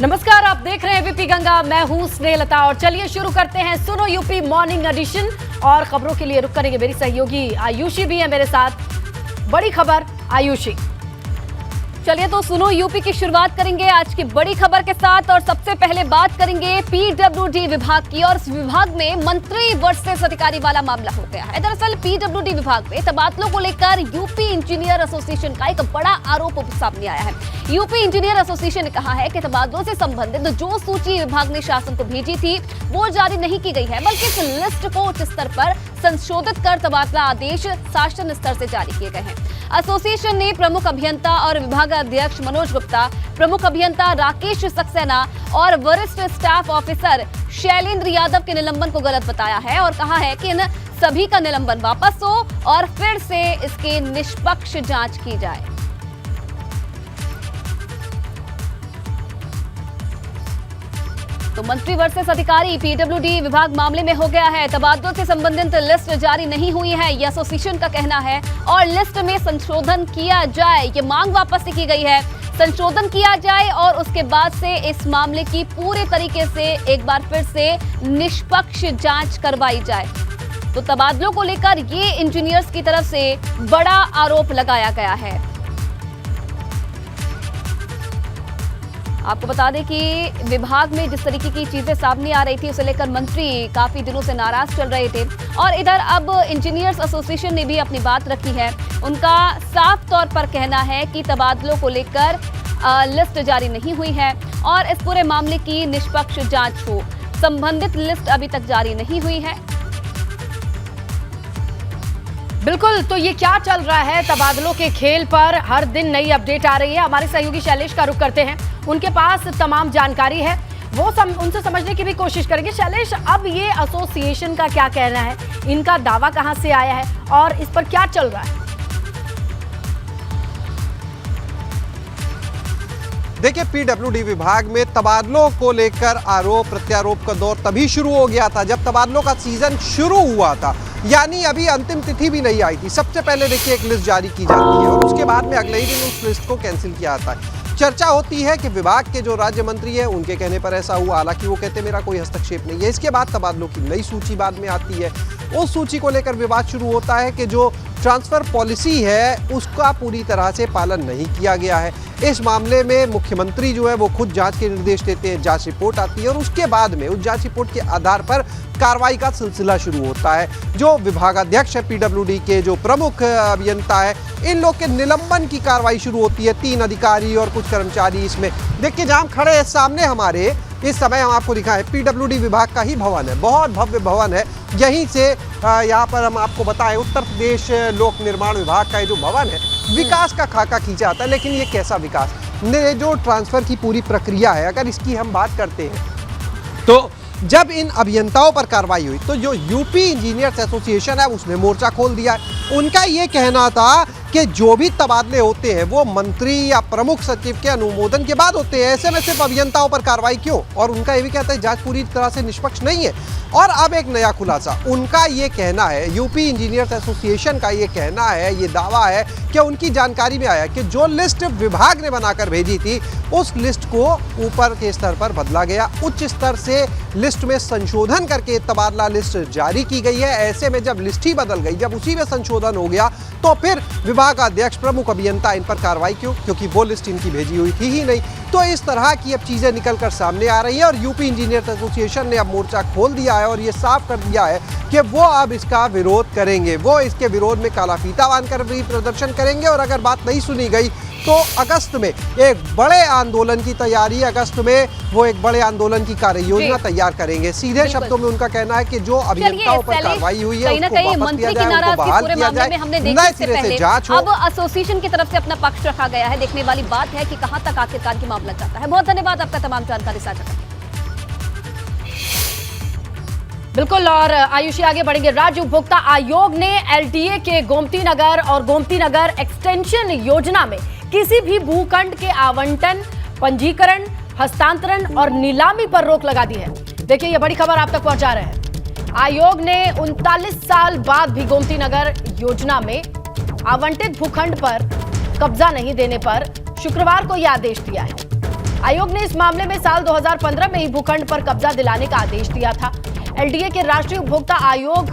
नमस्कार, आप देख रहे हैं एबीपी गंगा। मैं हूं स्नेहलता और चलिए शुरू करते हैं सुनो यूपी मॉर्निंग एडिशन। और खबरों के लिए रुक करेंगे मेरी सहयोगी आयुषी भी है मेरे साथ। बड़ी खबर आयुषी। चलिए तो सुनो यूपी की शुरुआत करेंगे आज की बड़ी खबर के साथ और सबसे पहले बात करेंगे पीडब्ल्यूडी विभाग की। और इस विभाग में मंत्री वर्सेस अधिकारी वाला मामला हो गया है। दरअसल पीडब्ल्यूडी विभाग में तबादलों को लेकर यूपी इंजीनियर एसोसिएशन का एक बड़ा आरोप सामने आया है। यूपी इंजीनियर एसोसिएशन ने कहा है कि तबादलों से संबंधित जो सूची विभाग ने शासन को भेजी थी वो जारी नहीं की गई है, बल्कि इस लिस्ट को उच्च स्तर पर संशोधित कर तबादला आदेश शासन स्तर से जारी किए गए हैं। एसोसिएशन ने प्रमुख अभियंता और विभाग अध्यक्ष मनोज गुप्ता, प्रमुख अभियंता राकेश सक्सेना और वरिष्ठ स्टाफ ऑफिसर शैलेंद्र यादव के निलंबन को गलत बताया है और कहा है कि इन सभी का निलंबन वापस हो और फिर से इसकी निष्पक्ष जांच की जाए। तो मंत्री वर्सेस अधिकारी पीडब्ल्यूडी विभाग मामले में हो गया है। तबादलों से संबंधित लिस्ट जारी नहीं हुई है, यह एसोसिएशन का कहना है और लिस्ट में संशोधन किया जाए, ये मांग वापस से की गई है। संशोधन किया जाए और उसके बाद से इस मामले की पूरे तरीके से एक बार फिर से निष्पक्ष जांच करवाई जाए। तो तबादलों को लेकर ये इंजीनियर्स की तरफ से बड़ा आरोप लगाया गया है। आपको बता दें कि विभाग में जिस तरीके की चीजें सामने आ रही थी उसे लेकर मंत्री काफी दिनों से नाराज चल रहे थे और इधर अब इंजीनियर्स एसोसिएशन ने भी अपनी बात रखी है। उनका साफ तौर पर कहना है कि तबादलों को लेकर लिस्ट जारी नहीं हुई है और इस पूरे मामले की निष्पक्ष जांच हो। संबंधित लिस्ट अभी तक जारी नहीं हुई है। बिल्कुल, तो ये क्या चल रहा है तबादलों के खेल पर? हर दिन नई अपडेट आ रही है। हमारे सहयोगी शैलेश का रुख करते हैं, उनके पास तमाम जानकारी है, वो उनसे समझने की भी कोशिश करेंगे। शैलेश, अब ये एसोसिएशन का क्या कहना है, इनका दावा कहां से आया है और इस पर क्या चल रहा है? देखिए, पीडब्ल्यूडी विभाग में तबादलों को लेकर आरोप प्रत्यारोप का दौर तभी शुरू हो गया था जब तबादलों का सीजन शुरू हुआ था, यानी अभी अंतिम तिथि भी नहीं आई थी। सबसे पहले देखिए एक लिस्ट जारी की जाती है और उसके बाद में अगले ही दिन उस लिस्ट को कैंसिल किया जाता है। चर्चा होती है कि विभाग के जो राज्य मंत्री है उनके कहने पर ऐसा हुआ, हालांकि वो कहते मेरा कोई हस्तक्षेप नहीं है। इसके बाद तबादलों की नई सूची बाद में आती है। उस सूची को लेकर विवाद शुरू होता है कि जो ट्रांसफर पॉलिसी है उसका पूरी तरह से पालन नहीं किया गया है। इस मामले में मुख्यमंत्री जो है वो खुद जांच के निर्देश देते हैं, जांच रिपोर्ट आती है और उसके बाद में उस जांच रिपोर्ट के आधार पर कार्रवाई का सिलसिला शुरू होता है। जो विभागाध्यक्ष है पीडब्ल्यूडी के, जो प्रमुख अभियंता है, इन लोग के निलंबन की कार्रवाई शुरू होती है। 3 अधिकारी और कुछ कर्मचारी इसमें। देखिए, जहां खड़े हैं सामने हमारे, इस समय हम आपको दिखाएं, पीडब्ल्यूडी विभाग का ही भवन है, बहुत भव्य भवन है। यहीं से यहाँ पर हम आपको बताएं, उत्तर प्रदेश लोक निर्माण विभाग का ये जो भवन है, विकास का खाका खींचा आता है। लेकिन ये कैसा विकास? जो ट्रांसफर की पूरी प्रक्रिया है, अगर इसकी हम बात करते हैं तो जब इन अभियंताओं पर कार्रवाई हुई तो जो यूपी इंजीनियर्स एसोसिएशन है उसने मोर्चा खोल दिया। उनका ये कहना था कि जो भी तबादले होते हैं वो मंत्री या प्रमुख सचिव के अनुमोदन के बाद होते हैं, ऐसे में सिर्फ अभियंताओं पर कार्रवाई क्यों? और उनका ये भी कहता है जांच पूरी तरह से निष्पक्ष नहीं है। और अब एक नया खुलासा, उनका ये कहना है, यूपी इंजीनियर्स एसोसिएशन का ये कहना है, ये दावा है कि उनकी जानकारी में आया कि जो लिस्ट विभाग ने बनाकर भेजी थी उस लिस्ट को ऊपर के स्तर पर बदला गया, उच्च स्तर से लिस्ट में संशोधन करके तबादला लिस्ट जारी की गई है। ऐसे में जब लिस्ट ही बदल गई, जब उसी में संशोधन हो गया, तो फिर विभाग अध्यक्ष प्रमुख अभियंता इन पर कार्रवाई क्यों? क्योंकि वो लिस्ट इनकी भेजी हुई थी ही नहीं। तो इस तरह की अब चीजें निकल कर सामने आ रही है और यूपी इंजीनियर्स एसोसिएशन ने अब मोर्चा खोल दिया है और ये साफ कर दिया है कि वो अब इसका विरोध करेंगे। वो इसके विरोध में काला फीता बांधकर भी प्रदर्शन करेंगे और अगर बात नहीं सुनी गई तो अगस्त में एक बड़े आंदोलन की तैयारी, अगस्त में वो एक बड़े आंदोलन की कार्य योजना तैयार करेंगे। सीधे शब्दों में उनका कहना है कि जो अभियंताओं पर कार्रवाई हुई है उसको वापस दिया जाए, उनको बहाल किया जाए, नए सिरे से जांच हो। अब एसोसिएशन की तरफ से अपना पक्ष रखा गया है। देखने वाली बात है कि कहां तक आखिरकार की मामला जाता है। बहुत धन्यवाद आपका तमाम जानकारी साझा करने। बिल्कुल, और आयुषी आगे बढ़ेंगे। राज्य उपभोक्ता आयोग ने एलडीए के गोमती नगर और गोमती नगर एक्सटेंशन योजना में किसी भी भूखंड के आवंटन, पंजीकरण, हस्तांतरण और नीलामी पर रोक लगा दी है। देखिए, ये बड़ी खबर आप तक पहुंचा रहे हैं। आयोग ने 39 साल बाद भी गोमती नगर योजना में आवंटित भूखंड पर कब्जा नहीं देने पर शुक्रवार को यह आदेश दिया है। आयोग ने इस मामले में साल 2015 में ही भूखंड पर कब्जा दिलाने का आदेश दिया था। एलडीए के राष्ट्रीय उपभोक्ता आयोग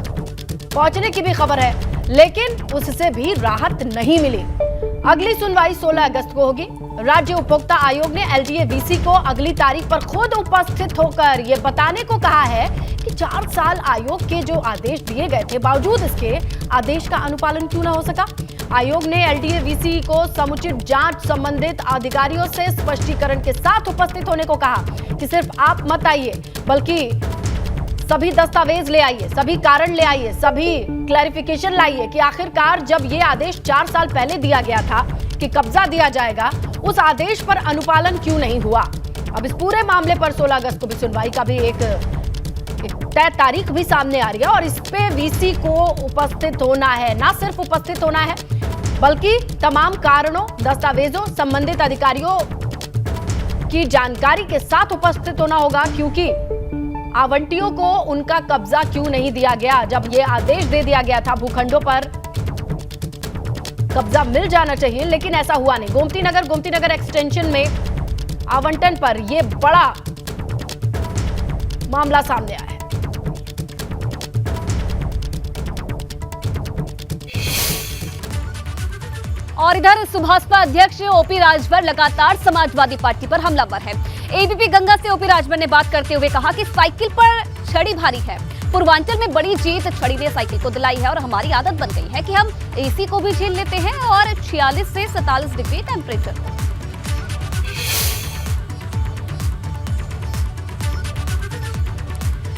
पहुंचने की भी खबर है, लेकिन उससे भी राहत नहीं मिली। अगली सुनवाई 16 अगस्त को होगी। राज्य उपभोक्ता आयोग ने एलडीए वीसी को अगली तारीख पर खुद उपस्थित होकर यह बताने को कहा है कि 4 साल आयोग के जो आदेश दिए गए थे, बावजूद इसके आदेश का अनुपालन क्यों न हो सका। आयोग ने एलडीए वीसी को समुचित जांच संबंधित अधिकारियों से स्पष्टीकरण के साथ उपस्थित होने को कहा कि सिर्फ आप मत आइए, बल्कि सभी दस्तावेज ले आइए, सभी कारण ले आइए, सभी क्लैरिफिकेशन लाइए कि आखिरकार जब ये आदेश 4 साल पहले दिया गया था कि कब्जा दिया जाएगा, उस आदेश पर अनुपालन क्यों नहीं हुआ। अब इस पूरे मामले पर 16 अगस्त को भी सुनवाई का भी एक तय तारीख भी सामने आ रही है और इस पे वीसी को उपस्थित होना है। ना सिर्फ उपस्थित होना है, बल्कि तमाम कारणों, दस्तावेजों, संबंधित अधिकारियों की जानकारी के साथ उपस्थित होना होगा, क्योंकि आवंटियों को उनका कब्जा क्यों नहीं दिया गया। जब यह आदेश दे दिया गया था भूखंडों पर कब्जा मिल जाना चाहिए, लेकिन ऐसा हुआ नहीं। गोमती नगर एक्सटेंशन में आवंटन पर यह बड़ा मामला सामने आया है। और इधर सुभाषपा अध्यक्ष ओपी राजभर लगातार समाजवादी पार्टी पर हमलावर है। एबीपी गंगा से ओपी राजभर ने बात करते हुए कहा कि साइकिल पर छड़ी भारी है। पूर्वांचल में बड़ी जीत छड़ी ने साइकिल को दिलाई है और हमारी आदत बन गई है कि हम एसी को भी झेल लेते हैं और 46 से 47 डिग्री टेम्परेचर।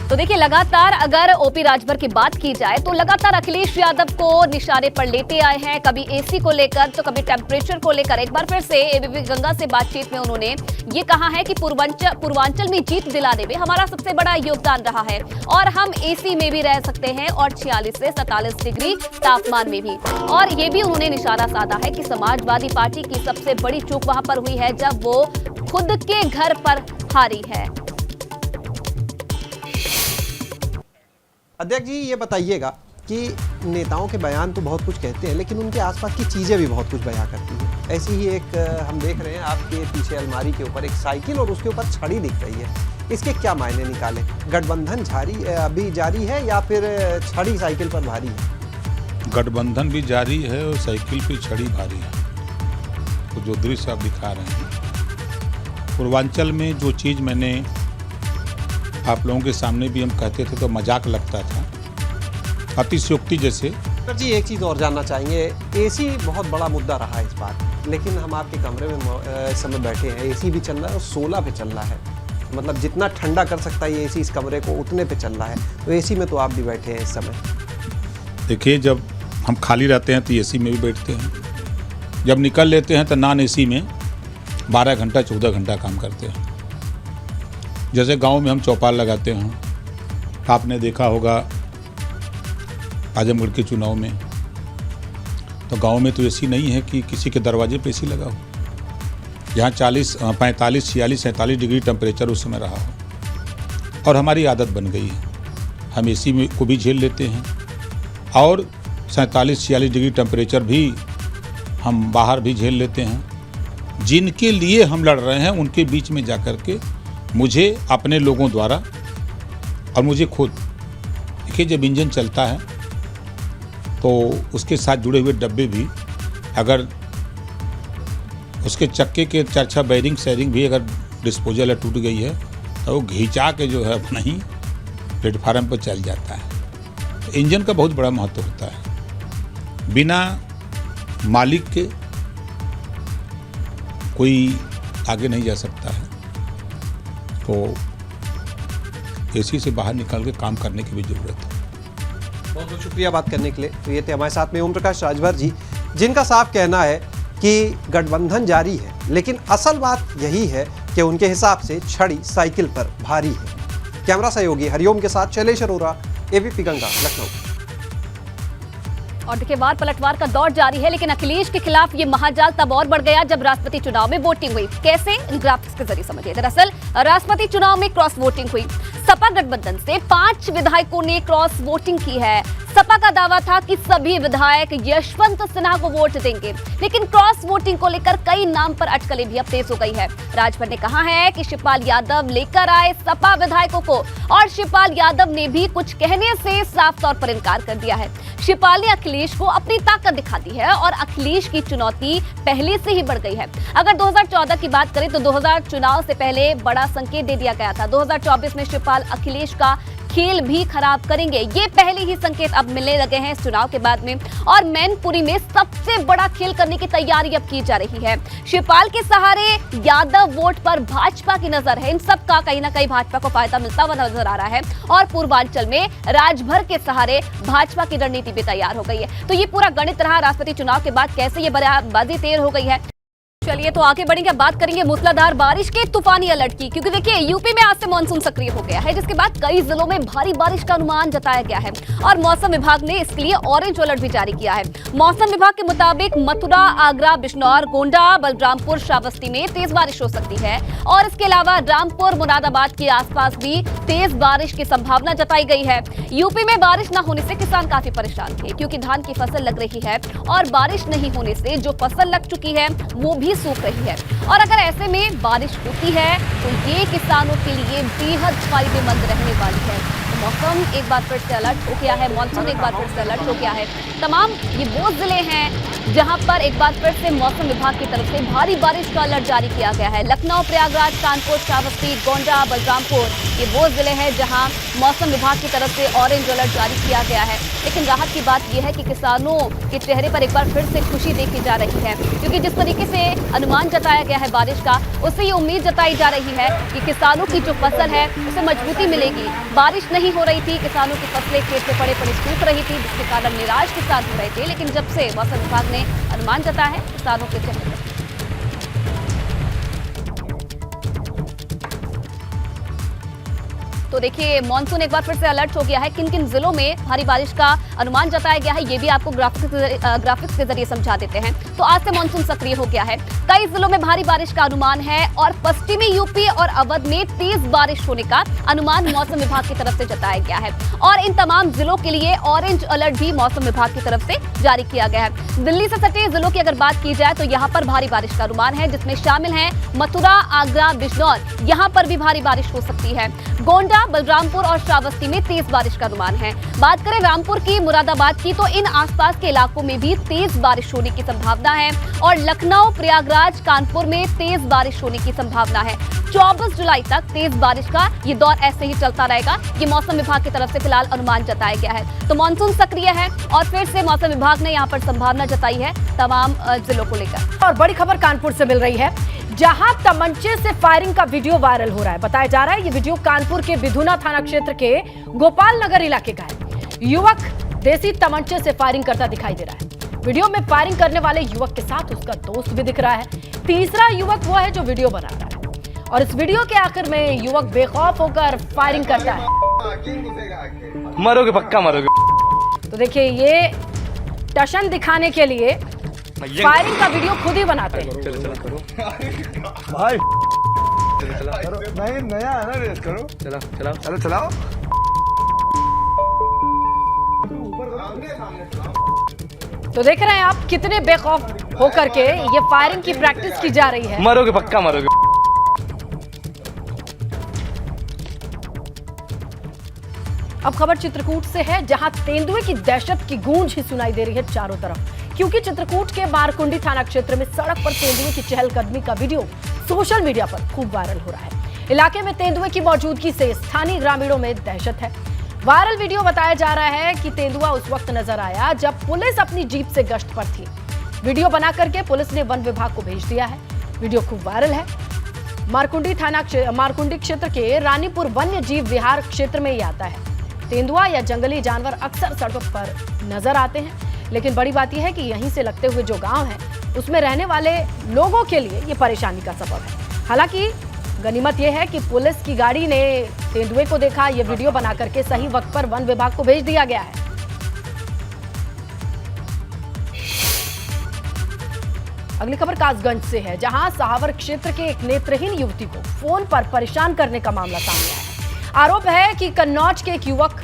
तो देखिए, लगातार अगर ओपी राजभर की बात की जाए तो लगातार अखिलेश यादव को निशाने पर लेते आए हैं, कभी एसी को लेकर तो कभी टेम्परेचर को लेकर। एक बार फिर से एबीपी गंगा से बातचीत में उन्होंने ये कहा है कि पूर्वांचल में जीत दिलाने में हमारा सबसे बड़ा योगदान रहा है और हम एसी में भी रह सकते हैं और 46 से 47 डिग्री तापमान में भी। और ये भी उन्होंने निशाना साधा है कि समाजवादी पार्टी की सबसे बड़ी चूक वहां पर हुई है जब वो खुद के घर पर हारी है। अध्यक्ष जी, ये बताइएगा कि नेताओं के बयान तो बहुत कुछ कहते हैं, लेकिन उनके आसपास की चीज़ें भी बहुत कुछ बयां करती हैं। ऐसी ही एक हम देख रहे हैं आपके पीछे अलमारी के ऊपर एक साइकिल और उसके ऊपर छड़ी दिख रही है। इसके क्या मायने निकाले? गठबंधन अभी जारी है या फिर छड़ी साइकिल पर भारी है? गठबंधन भी जारी है और साइकिल पे छड़ी भारी है। तो जो दृश्य आप दिखा रहे हैं, पूर्वांचल में जो चीज़ मैंने आप लोगों के सामने भी हम कहते थे तो मजाक लगता था, अतिशयोक्ति जैसे। सर जी, एक चीज़ और जानना चाहेंगे। एसी बहुत बड़ा मुद्दा रहा है इस बार, लेकिन हम आपके कमरे में इस समय बैठे हैं, एसी भी चल रहा है और 16 पे चल रहा है। मतलब जितना ठंडा कर सकता है ये एसी इस कमरे को, उतने पे चल रहा है। तो एसी में तो आप भी बैठे हैं इस समय। देखिए, जब हम खाली रहते हैं तो एसी में भी बैठते हैं, जब निकल लेते हैं तो नॉन एसी में 12 घंटा 14 घंटा काम करते हैं। जैसे गांव में हम चौपाल लगाते हैं, आपने देखा होगा आजमगढ़ के चुनाव में, तो गांव में तो एसी नहीं है कि किसी के दरवाजे पे एसी लगा हो। यहाँ 45, 46, 47 डिग्री टेम्परेचर उस समय रहा हो और हमारी आदत बन गई है। हम एसी में को भी झेल लेते हैं और 47-46 डिग्री टेम्परेचर भी हम बाहर भी झेल लेते हैं। जिनके लिए हम लड़ रहे हैं उनके बीच में जाकर के मुझे अपने लोगों द्वारा और मुझे खुद, देखिए जब इंजन चलता है तो उसके साथ जुड़े हुए डब्बे भी, अगर उसके चक्के के 4-6 बैरिंग सैरिंग भी अगर डिस्पोजल है टूट गई है तो वो घिंचा के जो है अपना ही प्लेटफार्म पर चल जाता है। तो इंजन का बहुत बड़ा महत्व होता है। बिना मालिक के कोई आगे नहीं जा सकता है, तो एसी से बाहर निकल के काम करने की भी जरूरत है। बहुत बहुत शुक्रिया बात करने के लिए। तो ये थे हमारे साथ में ओम प्रकाश राजभर जी, जिनका साफ कहना है कि गठबंधन जारी है, लेकिन असल बात यही है कि उनके हिसाब से छड़ी साइकिल पर भारी है। कैमरा सहयोगी हरिओम के साथ शैलेश अरोरा, एबीपी गंगा, लखनऊ। और देखिए, वार पलटवार का दौर जारी है, लेकिन अखिलेश के खिलाफ ये महाजाल तब और बढ़ गया जब राष्ट्रपति चुनाव में वोटिंग हुई। कैसे? इन ग्राफिक्स के जरिए समझिए। दरअसल राष्ट्रपति चुनाव में क्रॉस वोटिंग हुई। सपा गठबंधन से 5 विधायकों ने क्रॉस वोटिंग की है। सपा का दावा था कि सभी विधायक यशवंत सिन्हा को वोट देंगे, लेकिन क्रॉस वोटिंग को लेकर कई नाम पर अटकलें भी अब तेज हो गई है। राजभर ने कहा है कि शिवपाल यादव लेकर आए सपा विधायकों को, और शिवपाल यादव ने भी कुछ कहने से साफ तौर पर इनकार कर दिया है। शिवपाल ने अखिलेश को अपनी ताकत दिखा दी है और अखिलेश की चुनौती पहले से ही बढ़ गई है। अगर 2014 की बात करें तो 2000 चुनाव से पहले बड़ा संकेत दे दिया गया था। 2024 में शिवपाल अखिलेश का खेल भी खराब करेंगे, ये पहले ही संकेत अब मिलने लगे हैं इस चुनाव के बाद में। और मैनपुरी में सबसे बड़ा खेल करने की तैयारी अब की जा रही है। शिवपाल के सहारे यादव वोट पर भाजपा की नजर है। इन सब का कहीं ना कहीं भाजपा को फायदा मिलता हुआ नजर आ रहा है और पूर्वांचल में राजभर के सहारे भाजपा की रणनीति भी तैयार हो गई है। तो ये पूरा गणित रहा राष्ट्रपति चुनाव के बाद कैसे ये बयानबाजी तेज हो गई है। चलिए तो आगे बढ़ेंगे, बात करेंगे मूसलाधार बारिश के तूफानी अलर्ट की, क्योंकि देखिए यूपी में आज से मानसून सक्रिय हो गया है, जिसके बाद कई जिलों में भारी बारिश का अनुमान जताया गया है और मौसम विभाग ने इसके लिए ऑरेंज अलर्ट भी जारी किया है। मौसम विभाग के मुताबिक मथुरा, आगरा, बिजनौर, गोंडा, बलरामपुर, श्रावस्ती में तेज बारिश हो सकती है और इसके अलावा रामपुर, मुरादाबाद के आसपास भी तेज बारिश की संभावना जताई गई है। यूपी में बारिश न होने से किसान काफी परेशान थे, क्योंकि धान की फसल लग रही है और बारिश नहीं होने से जो फसल लग चुकी है वो भी सूख रही है। और अगर ऐसे में बारिश होती है तो ये किसानों के लिए बेहद फायदेमंद रहने वाली है। तो मौसम एक बार फिर से अलर्ट हो गया है, मानसून एक बार फिर से अलर्ट हो गया है। तमाम ये वो जिले हैं जहां पर एक बार फिर से मौसम विभाग की तरफ से भारी बारिश का अलर्ट जारी किया गया है। लखनऊ, प्रयागराज, कानपुर, श्रावस्ती, गोंडा, बलरामपुर, ये वो जिले हैं जहां मौसम विभाग की तरफ से ऑरेंज अलर्ट जारी किया गया है। लेकिन राहत की बात यह है कि किसानों के चेहरे पर एक बार फिर से खुशी देखी जा रही है, क्योंकि जिस तरीके से अनुमान जताया गया है बारिश का, उससे ये उम्मीद जताई जा रही है कि किसानों की जो फसल है उसे मजबूती मिलेगी। बारिश नहीं हो रही थी, किसानों की फसलें खेत में पड़े पड़े सूख रही थी, जिसके कारण निराश किसान हो रहे थे। लेकिन जब से मौसम विभाग ने अनुमान जताया है, किसानों के चेहरे पर तो देखिए मानसून एक बार फिर से अलर्ट हो गया है। किन किन जिलों में भारी बारिश का अनुमान जताया गया है ये भी आपको ग्राफिक्स के जरिए समझा देते हैं। तो आज से मानसून सक्रिय हो गया है, कई जिलों में भारी बारिश का अनुमान है और पश्चिमी यूपी और अवध में तेज बारिश होने का अनुमान मौसम विभाग की तरफ से जताया गया है और इन तमाम जिलों के लिए ऑरेंज अलर्ट भी मौसम विभाग की तरफ से जारी किया गया है। दिल्ली से सटे जिलों की अगर बात की जाए तो यहाँ पर भारी बारिश का अनुमान है, जिसमें शामिल है मथुरा, आगरा, बिजनौर, यहाँ पर भी भारी बारिश हो सकती है। गोंडा, बलरामपुर और श्रावस्ती में तेज बारिश का अनुमान है। बात करें रामपुर की, मुरादाबाद की, तो इन आसपास के इलाकों में भी तेज बारिश होने की संभावना है और लखनऊ, प्रयागराज, कानपुर में तेज बारिश होने की संभावना है। 24 जुलाई तक तेज बारिश का ये दौर ऐसे ही चलता रहेगा, ये मौसम विभाग की तरफ से फिलहाल अनुमान जताया गया है। तो मानसून सक्रिय है और फिर से मौसम विभाग ने यहाँ पर संभावना जताई है तमाम जिलों को लेकर। और बड़ी खबर कानपुर से मिल रही है, जहां तमंचे से फायरिंग का वीडियो वायरल हो रहा है। बताया जा रहा है ये वीडियो कानपुर के बिधुना थाना क्षेत्र के गोपाल नगर इलाके का है। युवक देसी तमंचे से फायरिंग करता दिखाई दे रहा है। वीडियो में फायरिंग करने वाले युवक के साथ उसका दोस्त भी दिख रहा है। तीसरा युवक वो है जो वीडियो बना रहा है और इस वीडियो के आखिर में युवक बेखौफ होकर फायरिंग करता है। मरोगे, पक्का मरोगे। तो देखिए ये टशन दिखाने के लिए फायरिंग का वीडियो खुद ही बनाते हैं। भाई नहीं नया है ना, रेस करो। चलो चलाओ। तो देख रहे हैं आप कितने बेखौफ होकर के ये फायरिंग की प्रैक्टिस की जा रही है। मरोगे, पक्का मरोगे। अब खबर चित्रकूट से है, जहां तेंदुए की दहशत की गूंज ही सुनाई दे रही है चारों तरफ, क्योंकि चित्रकूट के मारकुंडी थाना क्षेत्र में सड़क पर तेंदुए की चहलकदमी का वीडियो सोशल मीडिया पर खूब वायरल हो रहा है। इलाके में तेंदुए की मौजूदगी से स्थानीय ग्रामीणों में दहशत है। वायरल वीडियो बताया जा रहा है कि तेंदुआ उस वक्त नजर आया जब पुलिस अपनी जीप से गश्त पर थी। वीडियो बना करके पुलिस ने वन विभाग को भेज दिया है। वीडियो खूब वायरल है। मारकुंडी क्षेत्र के रानीपुर वन्य जीव विहार क्षेत्र में ही आता है। तेंदुआ या जंगली जानवर अक्सर सड़कों पर नजर आते हैं, लेकिन बड़ी बात यह है कि यहीं से लगते हुए जो गांव है उसमें रहने वाले लोगों के लिए ये परेशानी का सबब है। हालांकि गनीमत यह है कि पुलिस की गाड़ी ने तेंदुए को देखा, ये वीडियो बना करके सही वक्त पर वन विभाग को भेज दिया गया है। अगली खबर कासगंज से है, जहां सहावर क्षेत्र के एक नेत्रहीन युवती को फोन पर परेशान करने का मामला सामने आया है। आरोप है कि कन्नौज के एक युवक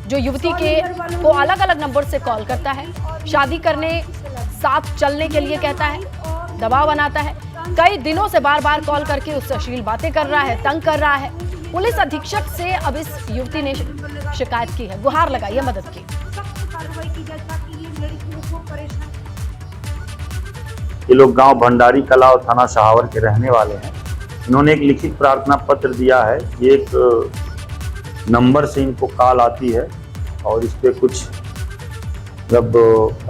जो युवती को अलग अलग नंबर से कॉल करता है, शादी करने साथ चलने के लिए कहता है, दबाव बनाता है, कई दिनों से बार बार कॉल करके उससे अश्लील बातें कर रहा है, तंग कर रहा है। पुलिस अधीक्षक से अब इस युवती ने शिकायत की है, गुहार लगाई है मदद की। ये लोग गांव भंडारी कला और थाना सहावर के रहने वाले हैं। इन्होंने एक लिखित प्रार्थना पत्र दिया है। ये एक नंबर से इनको कॉल आती है और इस पे कुछ जब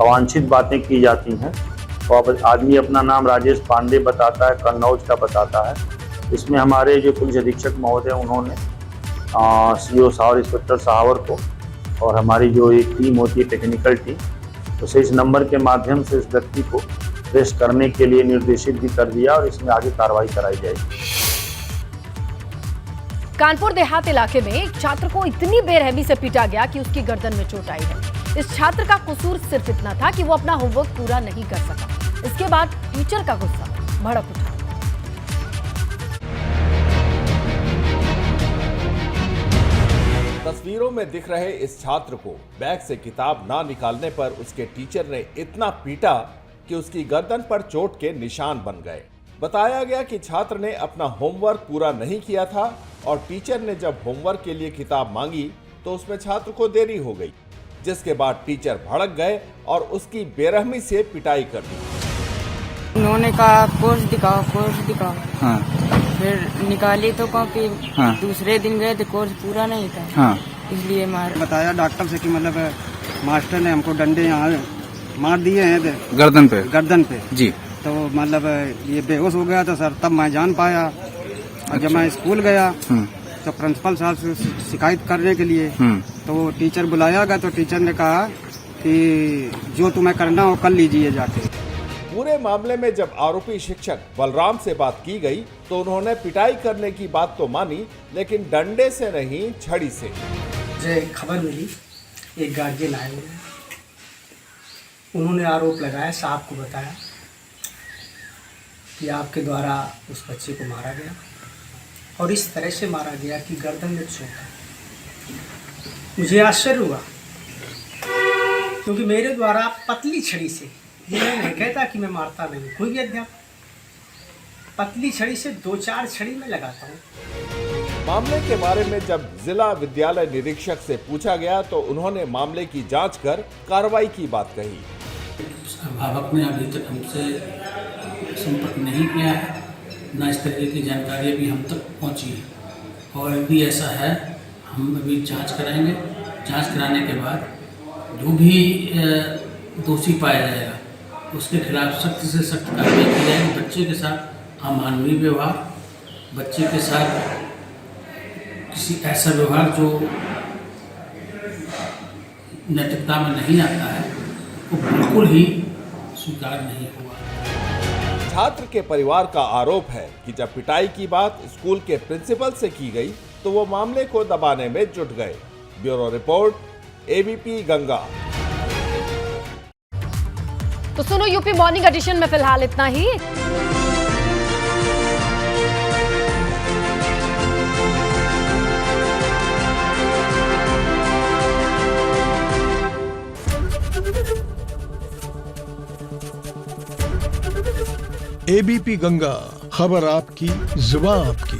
अवांछित बातें की जाती हैं तो अब आदमी अपना नाम राजेश पांडे बताता है, कन्नौज का बताता है। इसमें हमारे जो पुलिस अधीक्षक महोदय उन्होंने सीओ सहावर इंस्पेक्टर सहावर को और हमारी जो एक टीम होती है टेक्निकल टीम, उसे इस नंबर के माध्यम से इस व्यक्ति को ट्रेस करने के लिए निर्देशित भी कर दिया और इसमें आगे कार्रवाई कराई जाएगी। कानपुर देहात इलाके में एक छात्र को इतनी बेरहमी से पीटा गया कि उसकी गर्दन में चोट आई है। इस छात्र का कसूर सिर्फ इतना था कि वो अपना होमवर्क पूरा नहीं कर सका। इसके बाद टीचर का गुस्सा भड़क उठा। तस्वीरों में दिख रहे इस छात्र को बैग से किताब ना निकालने पर उसके टीचर ने इतना पीटा कि उसकी गर्दन पर चोट के निशान बन गए। बताया गया कि छात्र ने अपना होमवर्क पूरा नहीं किया था और टीचर ने जब होमवर्क के लिए किताब मांगी तो उसमें छात्र को देरी हो गई, जिसके बाद टीचर भड़क गए और उसकी बेरहमी से पिटाई कर दी। उन्होंने कहा कोर्स दिखाओ। हाँ। फिर निकाली तो कॉपी। हाँ। दूसरे दिन गए तो कोर्स पूरा नहीं था। हाँ। इसलिए मार बताया डॉक्टर से कि मतलब मास्टर ने हमको डंडे यहाँ मार दिए हैं गर्दन पे जी। तो मतलब ये बेहोश हो गया था सर, तब मैं जान पाया। और जब मैं स्कूल गया तो प्रिंसिपल साहब से शिकायत करने के लिए तो टीचर बुलाया गया तो टीचर ने कहा कि जो तुम्हें करना हो कर लीजिए जाके। पूरे मामले में जब आरोपी शिक्षक बलराम से बात की गई तो उन्होंने पिटाई करने की बात तो मानी, लेकिन डंडे से नहीं छड़ी से। मुझे खबर मिली, एक गार्जियन आए हुए, उन्होंने आरोप लगाया, साहब को बताया कि आपके द्वारा उस बच्चे को मारा गया और इस तरह से मारा गया कि गर्दन में चोट है। मुझे आश्चर्य हुआ क्योंकि मेरे द्वारा पतली छड़ी से, ये मैं नहीं कहता कि मैं मारता नहीं, कोई भी अध्यापक पतली छड़ी से 2-4 छड़ी में लगाता हूँ। मामले के बारे में जब जिला विद्यालय निरीक्षक से पूछा गया तो उन्होंने मामले की जांच कर कार्रवाई की बात कही। अभिभावक ने अभी तक हमसे संपर्क नहीं किया है, न इस तरह की जानकारी अभी हम तक पहुंची है। और अभी ऐसा है, हम अभी जांच कराएंगे। जांच कराने के बाद जो भी दोषी पाया जाएगा उसके खिलाफ सख्त से सख्त कार्रवाई की जाएगी। बच्चे के साथ अमानवीय व्यवहार, बच्चे के साथ किसी ऐसा व्यवहार जो नैतिकता में नहीं आता है वो बिल्कुल ही स्वीकार नहीं हुआ। छात्र के परिवार का आरोप है कि जब पिटाई की बात स्कूल के प्रिंसिपल से की गई तो वो मामले को दबाने में जुट गए। Bureau report, ABP Ganga. तो सुनो यूपी मॉर्निंग एडिशन में फिलहाल इतना ही। एबीपी गंगा, खबर आपकी, जुबान आपकी।